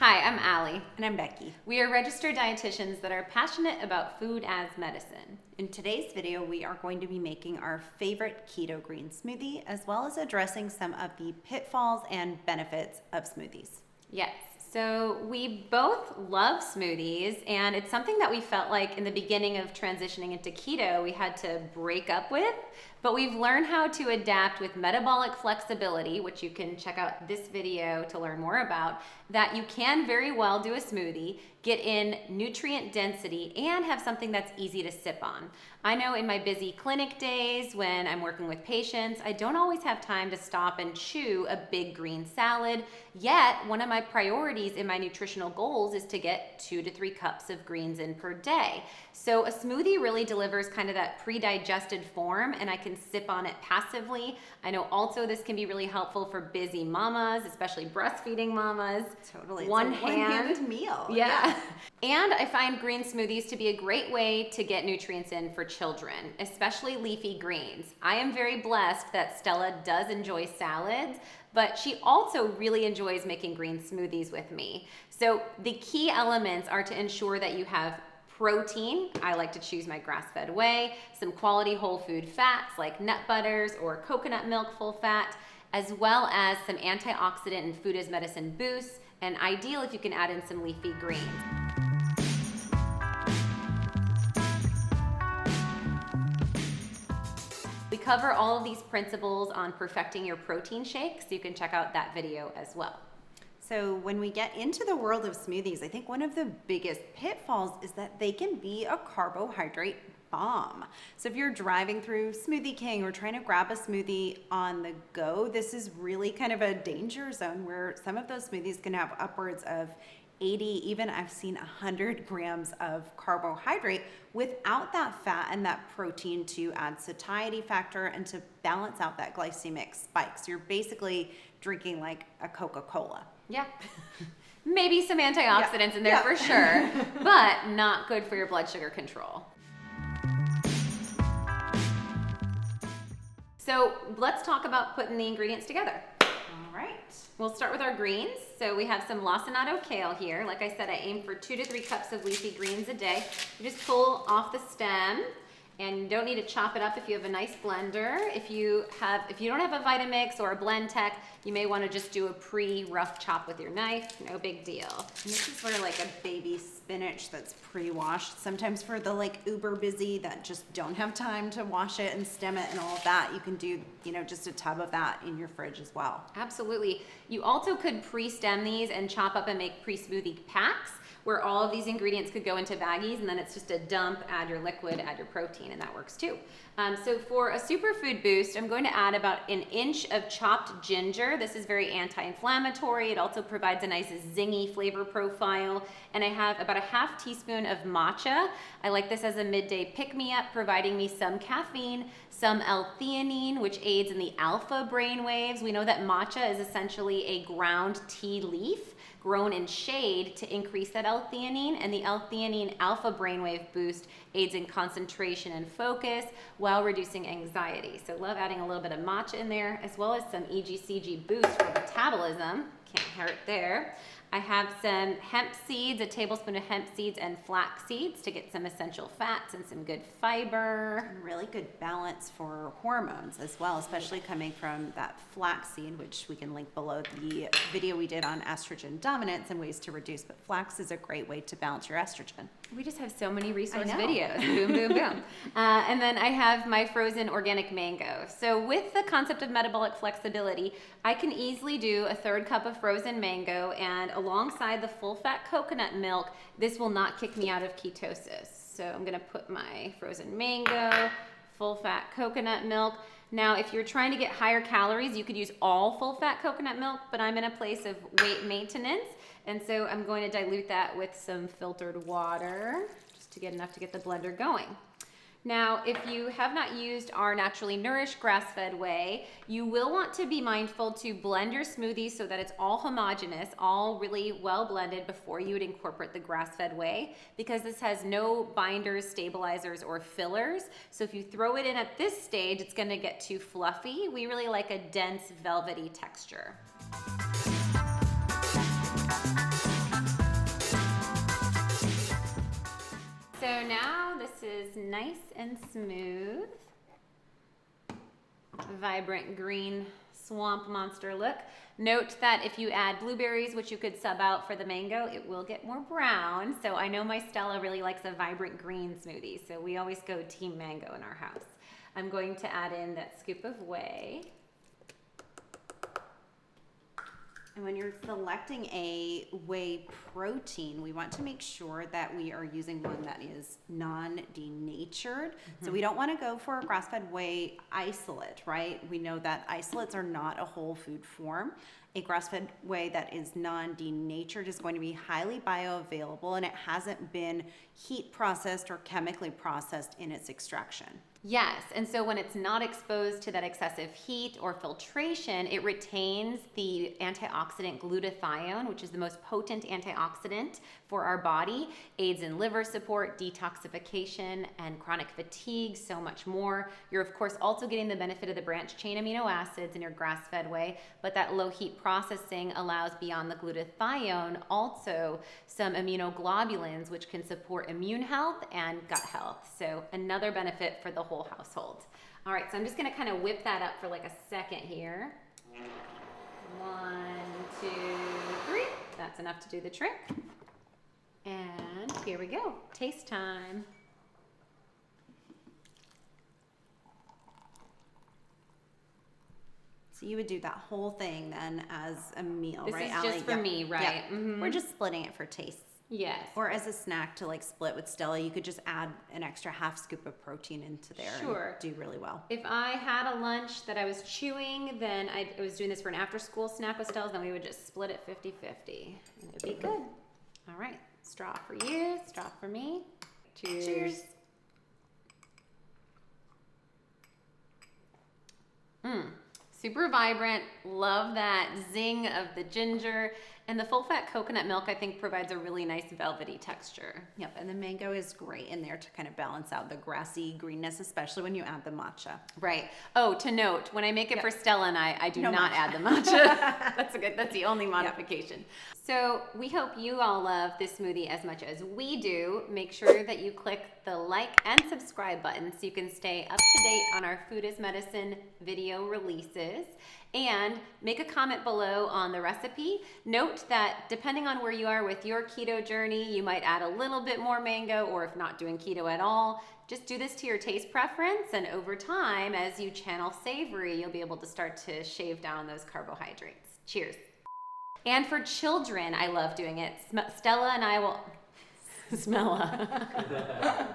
Hi, I'm Allie. And I'm Becky. We are registered dietitians that are passionate about food as medicine. In today's video, we are going to be making our favorite keto green smoothie, as well as addressing some of the pitfalls and benefits of smoothies. Yes, so we both love smoothies, and it's something that we felt like in the beginning of transitioning into keto, we had to break up with, but we've learned how to adapt with metabolic flexibility, which you can check out this video to learn more about, that you can very well do a smoothie, get in nutrient density, and have something that's easy to sip on. I know in my busy clinic days when I'm working with patients, I don't always have time to stop and chew a big green salad, yet one of my priorities in my nutritional goals is to get 2 to 3 cups of greens in per day. So a smoothie really delivers kind of that pre-digested form, and I can sip on it passively. I know also this can be really helpful for busy mamas, especially breastfeeding mamas. Totally. It's One a one-hand meal. Yeah. And I find green smoothies to be a great way to get nutrients in for children, especially leafy greens. I am very blessed that Stella does enjoy salads, but she also really enjoys making green smoothies with me. So the key elements are to ensure that you have protein. I like to choose my grass-fed whey, some quality whole food fats like nut butters or coconut milk full fat, as well as some antioxidant and food as medicine boosts, and ideal if you can add in some leafy greens. We cover all of these principles on perfecting your protein shake, so you can check out that video as well. So when we get into the world of smoothies, I think one of the biggest pitfalls is that they can be a carbohydrate bomb. So if you're driving through Smoothie King or trying to grab a smoothie on the go, this is really kind of a danger zone where some of those smoothies can have upwards of 80, even I've seen 100 grams of carbohydrate without that fat and that protein to add satiety factor and to balance out that glycemic spike. So you're basically drinking like a Coca-Cola. Yeah. Maybe some antioxidants in there for sure, but not good for your blood sugar control. So let's talk about putting the ingredients together. All right. We'll start with our greens. So we have some lacinato kale here. Like I said, I aim for 2 to 3 cups of leafy greens a day. You just pull off the stem, and you don't need to chop it up if you have a nice blender. If you don't have a Vitamix or a Blend Tech, you may want to just do a pre-rough chop with your knife. No big deal. And this is where like a baby spinach that's pre-washed. Sometimes for the like uber busy that just don't have time to wash it and stem it and all of that, you can do, just a tub of that in your fridge as well. Absolutely. You also could pre-stem these and chop up and make pre-smoothie packs, where all of these ingredients could go into baggies, and then it's just a dump, add your liquid, add your protein, and that works too. So for a superfood boost, I'm going to add about 1 inch of chopped ginger. This is very anti-inflammatory. It also provides a nice zingy flavor profile. And I have about a ½ teaspoon of matcha. I like this as a midday pick-me-up, providing me some caffeine, some L-theanine, which aids in the alpha brain waves. We know that matcha is essentially a ground tea leaf grown in shade to increase that L-theanine, and the L-theanine alpha brainwave boost aids in concentration and focus while reducing anxiety. So love adding a little bit of matcha in there, as well as some EGCG boost for metabolism. Can't hurt there. I have some hemp seeds, a tablespoon of hemp seeds and flax seeds to get some essential fats and some good fiber. And really good balance for hormones as well, especially coming from that flax seed, which we can link below the video we did on estrogen dominance and ways to reduce. But flax is a great way to balance your estrogen. We just have so many resource videos. Boom, boom, boom. And then I have my frozen organic mango. So with the concept of metabolic flexibility, I can easily do a 1/3 cup of frozen mango, and alongside the full-fat coconut milk, this will not kick me out of ketosis. So I'm gonna put my frozen mango, full-fat coconut milk. Now, if you're trying to get higher calories, you could use all full-fat coconut milk, but I'm in a place of weight maintenance, and so I'm going to dilute that with some filtered water just to get enough to get the blender going. Now, if you have not used our naturally nourished grass-fed whey, you will want to be mindful to blend your smoothies so that it's all homogeneous, all really well blended before you would incorporate the grass-fed whey, because this has no binders, stabilizers, or fillers. So if you throw it in at this stage, it's gonna get too fluffy. We really like a dense, velvety texture. nice and smooth. Vibrant green swamp monster look. Note that if you add blueberries, which you could sub out for the mango, it will get more brown. So I know my Stella really likes a vibrant green smoothie, so we always go team mango in our house. I'm going to add in that scoop of whey. And when you're selecting a whey protein, we want to make sure that we are using one that is non-denatured. So we don't want to go for a grass-fed whey isolate, right? We know that isolates are not a whole food form. A grass-fed whey that is non-denatured is going to be highly bioavailable, and it hasn't been heat processed or chemically processed in its extraction. Yes, and so when it's not exposed to that excessive heat or filtration, it retains the antioxidant glutathione, which is the most potent antioxidant for our body, aids in liver support, detoxification, and chronic fatigue, so much more. You're of course also getting the benefit of the branched chain amino acids in your grass-fed whey, but that low heat processing allows beyond the glutathione also some immunoglobulins, which can support immune health and gut health. So another benefit for the whole household. All right, so I'm just gonna kind of whip that up for like a second here. 1, 2, 3. That's enough to do the trick. And here we go, taste time. So you would do that whole thing then as a meal, This right, is Allie? just for me, right? Yep. We're just splitting it for taste. Yes. Or as a snack to like split with Stella, you could just add an extra half scoop of protein into there Sure. and do really well. If I had a lunch that I was chewing, then I was doing this for an after-school snack with Stella's, then we would just split it 50-50. And it'd be good. All right, straw for you, straw for me. Cheers. Cheers. Super vibrant, love that zing of the ginger. And the full-fat coconut milk, I think, provides a really nice velvety texture. Yep, and the mango is great in there to kind of balance out the grassy greenness, especially when you add the matcha. Right. Oh, to note, when I make it for Stella and I do No not matcha. add the matcha. That's the only modification. So we hope you all love this smoothie as much as we do. Make sure that you click the like and subscribe button so you can stay up to date on our Food is Medicine video releases. And make a comment below on the recipe. Note that depending on where you are with your keto journey, you might add a little bit more mango, or if not doing keto at all, just do this to your taste preference, and over time, as you channel savory, you'll be able to start to shave down those carbohydrates. Cheers. And for children, I love doing it. Stella and I will... Smella.